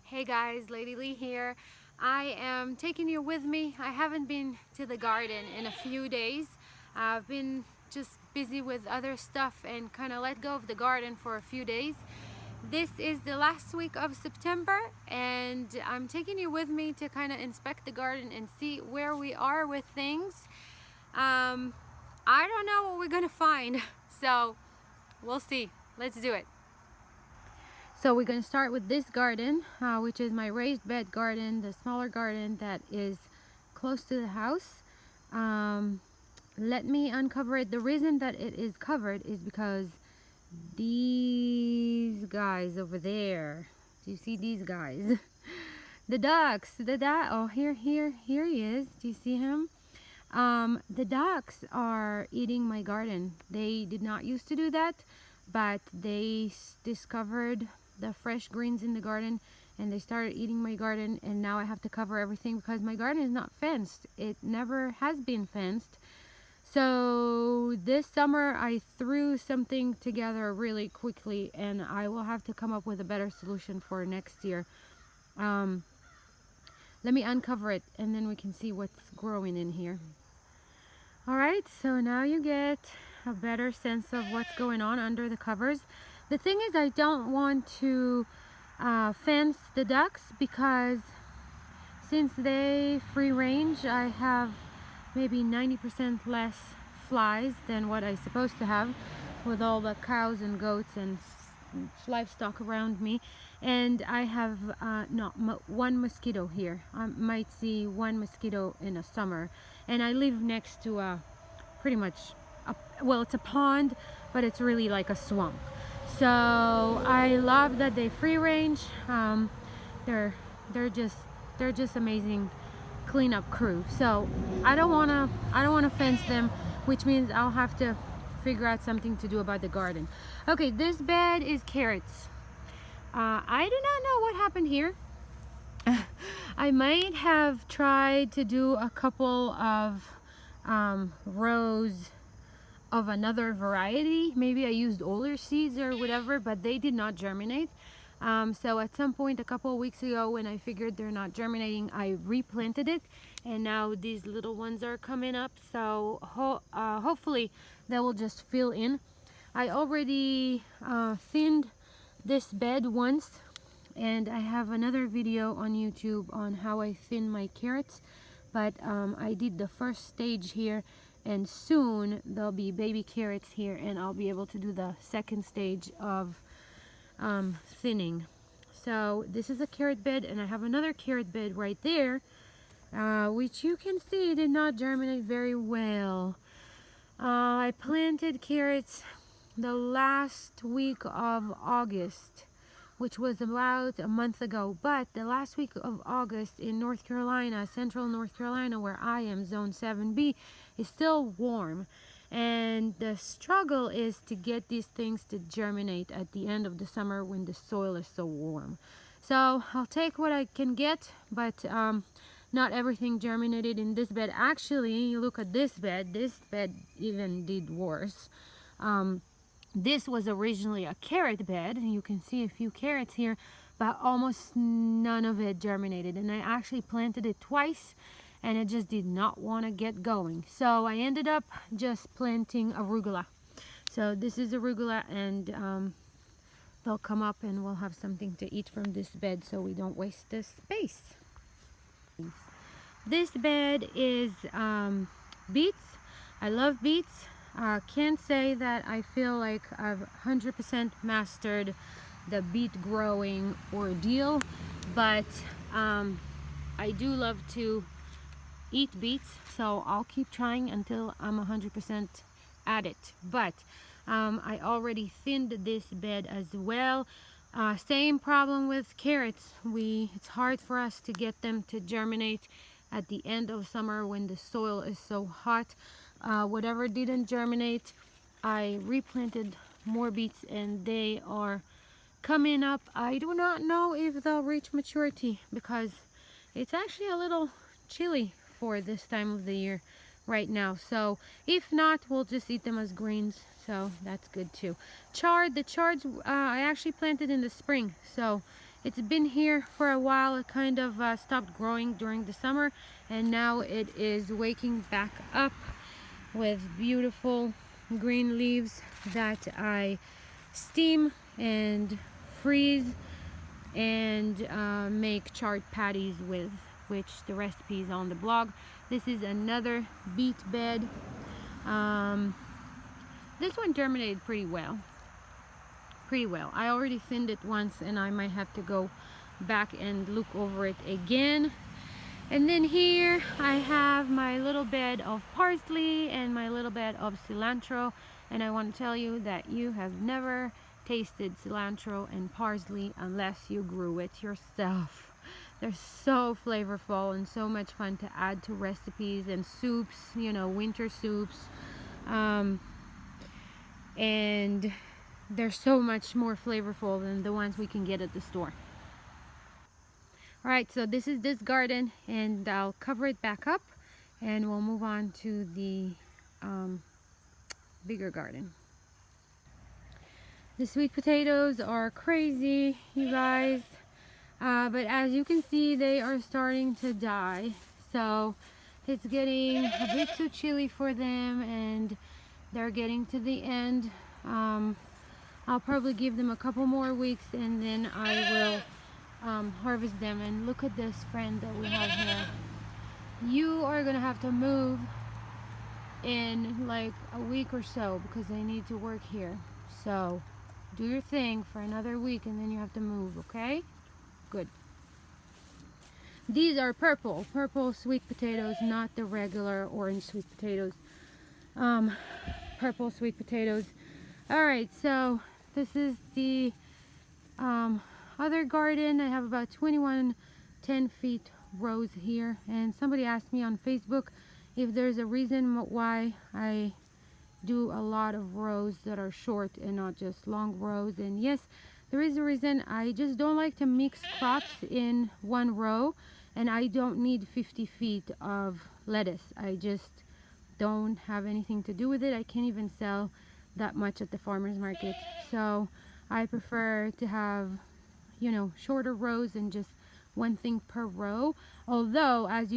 Hey guys, Lady Lee here. I am taking you with me. I haven't been to the garden in a few days. I've been just busy with other stuff and kind of let go of the garden for a few days. This is the last week of September and I'm taking you with me to kind of inspect the garden and see where we are with things. I don't know what we're gonna find, so we'll see. Let's do it. So we're going to start with this garden, which is my raised bed garden, the smaller garden that is close to the house. Let me uncover it. The reason that it is covered is because these guys over there, do you see these guys? The ducks, oh, here he is. Do you see him? The ducks are eating my garden. They did not used to do that, but they discovered the fresh greens in the garden and they started eating my garden, and now I have to cover everything because my garden is not fenced. It never has been fenced. So this summer I threw something together really quickly and I will have to come up with a better solution for next year. Let me uncover it and then we can see what's growing in here. Alright, so now you get a better sense of what's going on under the covers. The thing is, I don't want to fence the ducks because since they free range, I have maybe 90% less flies than what I'm supposed to have with all the cows and goats and livestock around me. And I have one mosquito here. I might see one mosquito in a summer. And I live next to pretty much well, it's a pond, but it's really like a swamp. So I love that they free range. They're just amazing cleanup crew. So I don't wanna fence them, which means I'll have to figure out something to do about the garden. Okay, this bed is carrots. I do not know what happened here. I might have tried to do a couple of rows of another variety. Maybe I used older seeds or whatever, but they did not germinate. So at some point a couple of weeks ago, when I figured they're not germinating, I replanted it, and now these little ones are coming up. So hopefully they will just fill in. I already thinned this bed once, and I have another video on YouTube on how I thin my carrots, but I did the first stage here, and soon there'll be baby carrots here and I'll be able to do the second stage of thinning. So this is a carrot bed, and I have another carrot bed right there, which you can see did not germinate very well. I planted carrots the last week of August, which was about a month ago, but the last week of August in North Carolina, central North Carolina, where I am, zone 7B, is still warm, and the struggle is to get these things to germinate at the end of the summer when the soil is so warm. So I'll take what I can get, but not everything germinated in this bed. Actually, look at this bed even did worse. This was originally a carrot bed, and you can see a few carrots here, but almost none of it germinated. And I actually planted it twice, and it just did not want to get going. So I ended up just planting arugula. So this is arugula, and they'll come up and we'll have something to eat from this bed so we don't waste the space. This bed is beets. I love beets. Can't say that I feel like I've 100% mastered the beet growing ordeal, but I do love to eat beets, so I'll keep trying until I'm 100% at it. But I already thinned this bed as well. Same problem with carrots. It's hard for us to get them to germinate at the end of summer when the soil is so hot. Whatever didn't germinate, I replanted more beets and they are coming up. I do not know if they'll reach maturity because it's actually a little chilly for this time of the year right now. So if not, we'll just eat them as greens, so that's good too. The chards I actually planted in the spring, so It's been here for a while. It kind of stopped growing during the summer, and now it is waking back up with beautiful green leaves that I steam and freeze and make chard patties with, which the recipe is on the blog. This is another beet bed. This one germinated pretty well. I already thinned it once, and I might have to go back and look over it again. And then here I have my little bed of parsley and my little bed of cilantro, and I want to tell you that you have never tasted cilantro and parsley unless you grew it yourself. They're so flavorful and so much fun to add to recipes and soups, you know, winter soups. And they're so much more flavorful than the ones we can get at the store. Alright, so this is this garden, and I'll cover it back up and we'll move on to the bigger garden. The sweet potatoes are crazy, you guys, but as you can see, they are starting to die, so it's getting a bit too chilly for them, and they're getting to the end. I'll probably give them a couple more weeks, and then I will harvest them. And look at this friend that we have here. You are gonna have to move in like a week or so because I need to work here. So do your thing for another week, and then you have to move, okay? Good. These are purple sweet potatoes, not the regular orange sweet potatoes. Purple sweet potatoes. All right, so this is the other garden. I have about 21 10-feet rows here, and somebody asked me on Facebook if there's a reason why I do a lot of rows that are short and not just long rows. And yes, there is a reason. I just don't like to mix crops in one row, and I don't need 50 feet of lettuce. I just don't have anything to do with it. I can't even sell that much at the farmer's market, so I prefer to have, you know, shorter rows and just one thing per row. Although as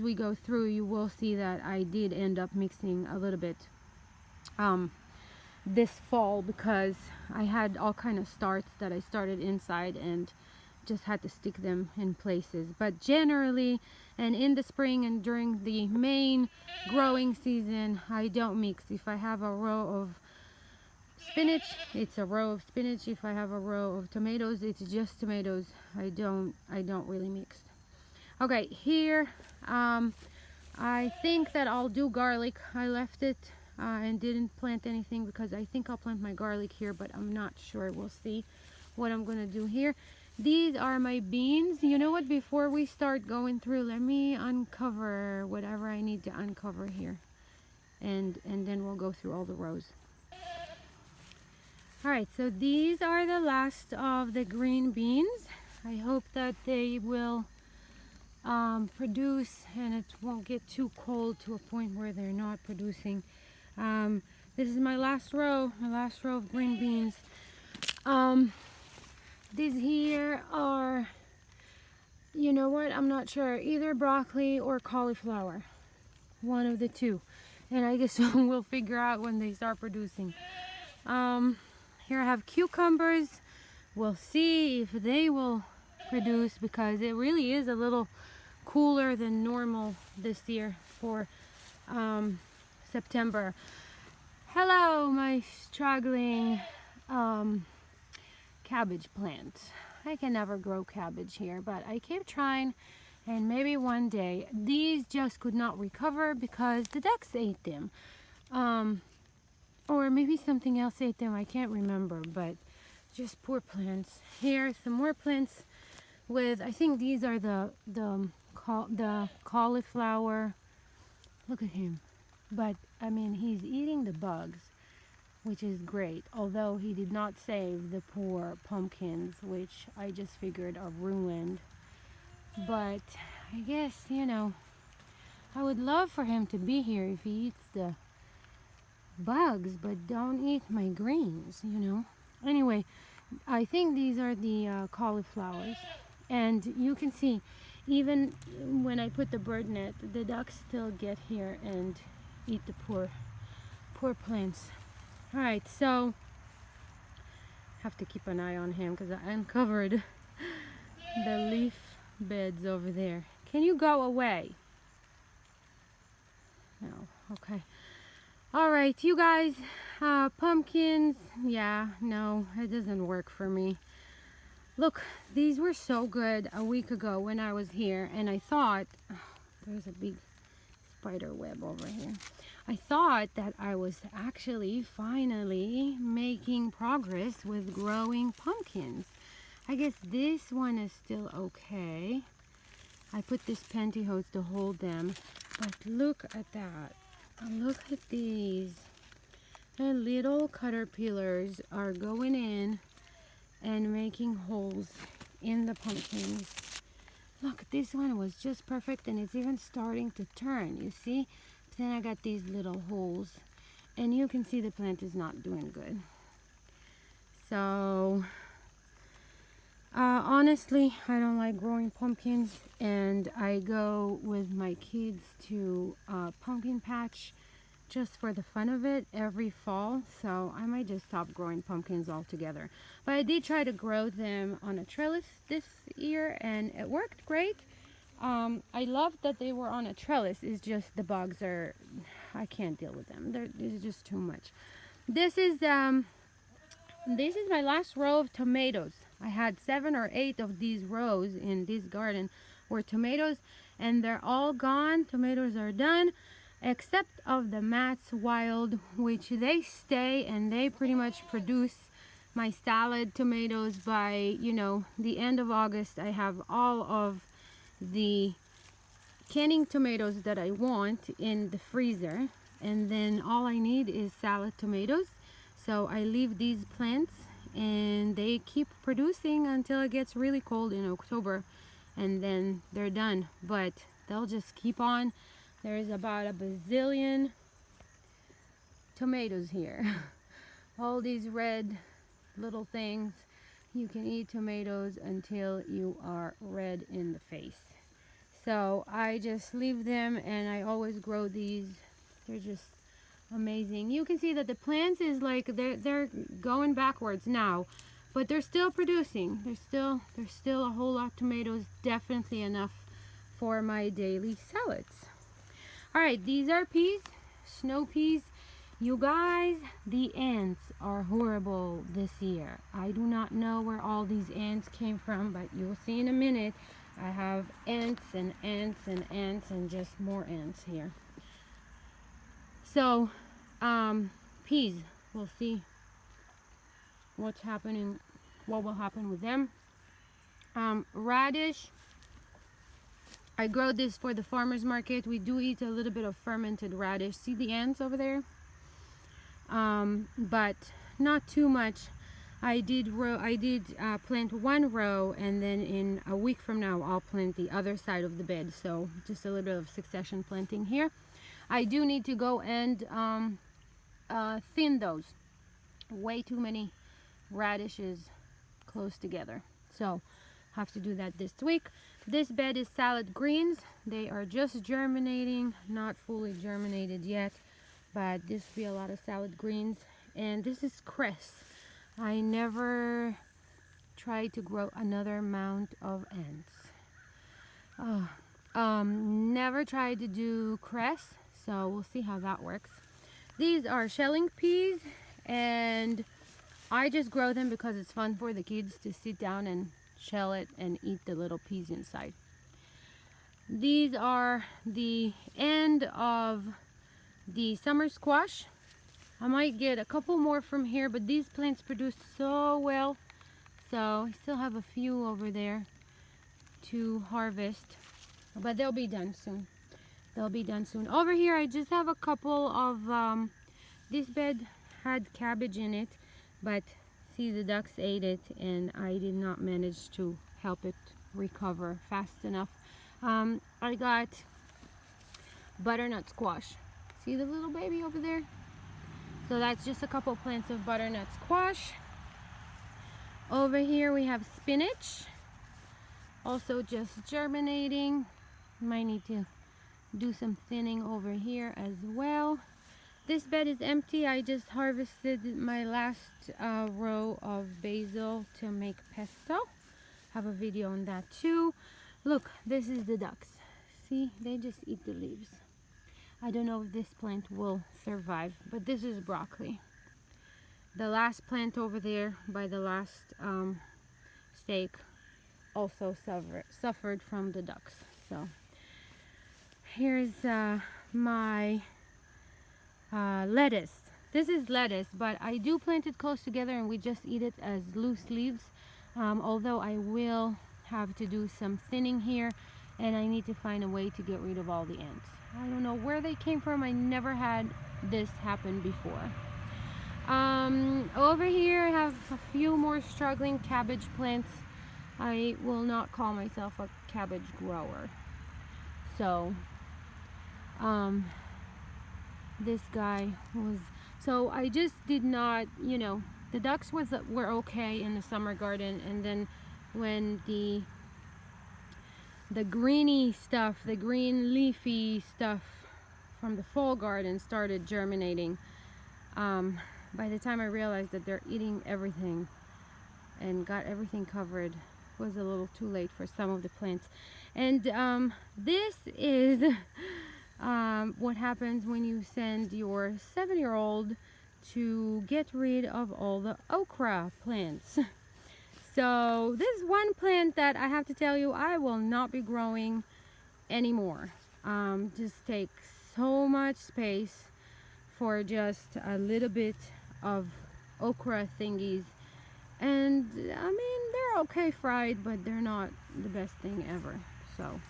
we go through, you will see that I did end up mixing a little bit this fall, because I had all kind of starts that I started inside and just had to stick them in places. But generally, and in the spring and during the main growing season, I don't mix. If I have a row of spinach, it's a row of spinach. If I have a row of tomatoes, it's just tomatoes. I don't really mix. Okay, here I think that I'll do garlic. I left it and didn't plant anything because I think I'll plant my garlic here, but I'm not sure. We'll see what I'm gonna do here. These are my beans. You know what, before we start going through, let me uncover whatever I need to uncover here, and then we'll go through all the rows. Alright, so these are the last of the green beans. I hope that they will produce and it won't get too cold to a point where they're not producing. This is my last row of green beans. These here are, you know what, I'm not sure, either broccoli or cauliflower, one of the two, and I guess we'll figure out when they start producing. Here I have cucumbers. We'll see if they will produce, because it really is a little cooler than normal this year for September. Hello, my struggling cabbage plant. I can never grow cabbage here, but I keep trying, and maybe one day. These just could not recover because the ducks ate them. Or maybe something else ate them, I can't remember, but just poor plants. Here, some more plants with, I think these are the cauliflower. Look at him. But, I mean, he's eating the bugs, which is great, although he did not save the poor pumpkins, which I just figured are ruined. But, I guess, you know, I would love for him to be here if he eats the bugs, but don't eat my greens, you know. Anyway, I think these are the cauliflowers. And you can see, even when I put the bird net, the ducks still get here and eat the poor plants. All right, so have to keep an eye on him because I uncovered the leaf beds over there. Can you go away? No. Okay. All right, you guys. Pumpkins. Yeah, no, it doesn't work for me. Look, these were so good a week ago when I was here, and I thought, oh, there's a big spider web over here. I thought that I was actually finally making progress with growing pumpkins. I guess this one is still okay. I put this pantyhose to hold them, but look at that. Look at these. The little caterpillars are going in and making holes in the pumpkins. Look, this one was just perfect, and it's even starting to turn, you see? Then I got these little holes, and you can see the plant is not doing good. So honestly, I don't like growing pumpkins, and I go with my kids to a pumpkin patch just for the fun of it every fall. So I might just stop growing pumpkins altogether. But I did try to grow them on a trellis this year, and it worked great. I love that they were on a trellis. It's just the bugs are, I can't deal with them. It's just too much. This is my last row of tomatoes. I had 7 or 8 of these rows in this garden were tomatoes, and they're all gone. Tomatoes are done, except of the Matt's Wild, which they stay and they pretty much produce my salad tomatoes by, the end of August. I have all of the canning tomatoes that I want in the freezer, and then all I need is salad tomatoes. So I leave these plants and they keep producing until it gets really cold in October, and then they're done. But they'll just keep on. There's about a bazillion tomatoes here. All these red little things. You can eat tomatoes until you are red in the face. So I just leave them, and I always grow these. They're just amazing. You can see that the plants is like they're going backwards now, but they're still producing. There's still a whole lot of tomatoes, definitely enough for my daily salads. All right, these are peas, snow peas. You guys, the ants are horrible this year. I do not know where all these ants came from, but you'll see in a minute. I have ants and ants and ants and just more ants here. So, peas, we'll see what's happening, what will happen with them. Radish, I grow this for the farmer's market. We do eat a little bit of fermented radish. See the ants over there? But not too much. I did plant one row, and then in a week from now I'll plant the other side of the bed. So just a little bit of succession planting here. I do need to go and thin those. Way too many radishes close together, so have to do that this week. This bed is salad greens. They are just germinating, not fully germinated yet, but this will be a lot of salad greens. And this is cress. I never tried to grow another mound of ants. Never tried to do cress, so we'll see how that works. These are shelling peas, and I just grow them because it's fun for the kids to sit down and shell it and eat the little peas inside. These are the end of the summer squash. I might get a couple more from here, but these plants produced so well, so I still have a few over there to harvest, but they'll be done soon. They'll be done soon. Over here I just have a couple of this bed had cabbage in it, but see, the ducks ate it and I did not manage to help it recover fast enough. I got butternut squash. See the little baby over there? So that's just a couple plants of butternut squash. Over here we have spinach, also just germinating. Might need to do some thinning over here as well. This bed is empty. I just harvested my last row of basil to make pesto. Have a video on that too. Look, this is the ducks. See, they just eat the leaves. I don't know if this plant will survive, but this is broccoli. The last plant over there by the last stake also suffered from the ducks. So here's my lettuce. This is lettuce, but I do plant it close together and we just eat it as loose leaves. Although I will have to do some thinning here, and I need to find a way to get rid of all the ants. I don't know where they came from. I never had this happen before. Over here I have a few more struggling cabbage plants. I will not call myself a cabbage grower. So this guy was, so I just did not, you know, the ducks were okay in the summer garden, and then when the greeny stuff, the green leafy stuff from the fall garden started germinating, by the time I realized that they're eating everything and got everything covered, it was a little too late for some of the plants. And this is what happens when you send your 7-year-old to get rid of all the okra plants. So this is one plant that I have to tell you I will not be growing anymore. Just takes so much space for just a little bit of okra thingies. And I mean, they're okay fried, but they're not the best thing ever. So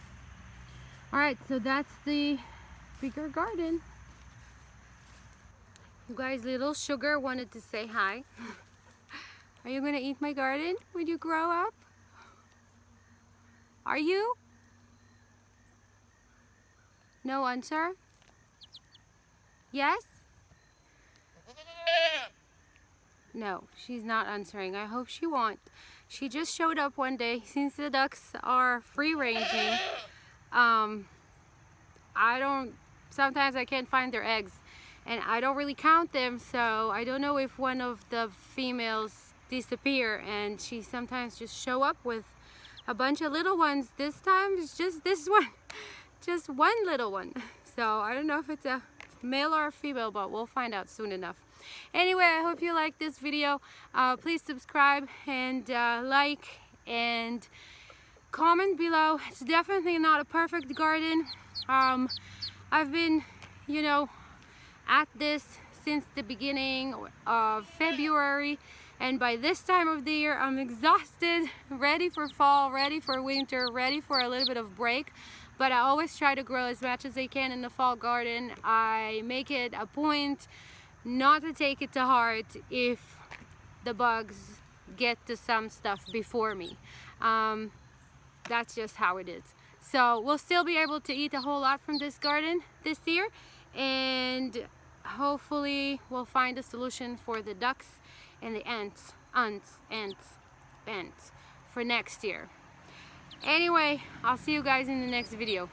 alright, so that's the bigger garden. You guys, little Sugar wanted to say hi. Are you gonna eat my garden when you grow up? Are you? No answer? Yes? No, she's not answering. I hope she won't. She just showed up one day. Since the ducks are free ranging, sometimes I can't find their eggs, and I don't really count them, so I don't know if one of the females disappear, and she sometimes just show up with a bunch of little ones. This time it's just this one, just one little one. So I don't know if it's a male or a female, but we'll find out soon enough. Anyway, I hope you liked this video. Please subscribe and like and comment below. It's definitely not a perfect garden. I've been, you know, at this since the beginning of February, and by this time of the year I'm exhausted, ready for fall, ready for winter, ready for a little bit of break. But I always try to grow as much as I can in the fall garden. I make it a point not to take it to heart if the bugs get to some stuff before me. That's just how it is. So we'll still be able to eat a whole lot from this garden this year, and hopefully we'll find a solution for the ducks and the ants for next year. Anyway, I'll see you guys in the next video.